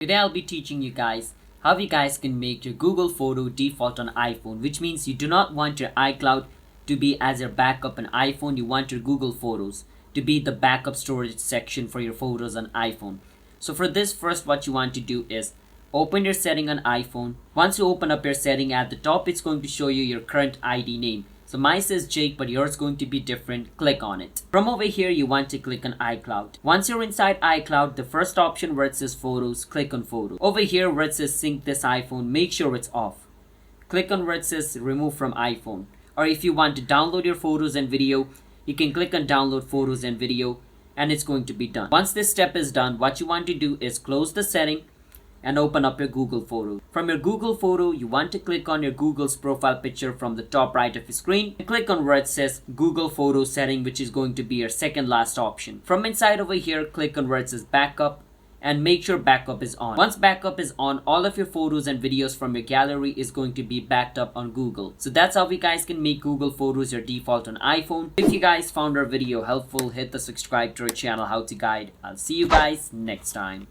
Today I'll be teaching you guys how you guys can make your Google Photo default on iPhone, which means you do not want your iCloud to be as your backup on iPhone. You want your Google Photos to be the backup storage section for your photos on iPhone. So for this, first what you want to do is open your setting on iPhone. Once you open up your setting, at the top it's going to show you your current ID name. So mine says Jake, but yours is going to be different. Click on it. From over here, you want to click on iCloud. Once you're inside iCloud, the first option where it says Photos, click on Photos. Over here where it says Sync this iPhone, make sure it's off. Click on where it says Remove from iPhone. Or if you want to download your photos and video, you can click on Download Photos and Video, and it's going to be done. Once this step is done, what you want to do is close the setting and open up your Google Photo. From your Google Photo, you want to click on your Google's profile picture from the top right of your screen and click on where it says Google Photo setting, which is going to be your second last option. From inside over here, click on where it says backup and make sure backup is on. Once backup is on, all of your photos and videos from your gallery is going to be backed up on Google. So that's how you guys can make Google Photos your default on iPhone. If you guys found our video helpful, hit the subscribe to our channel How to Guide. I'll see you guys next time.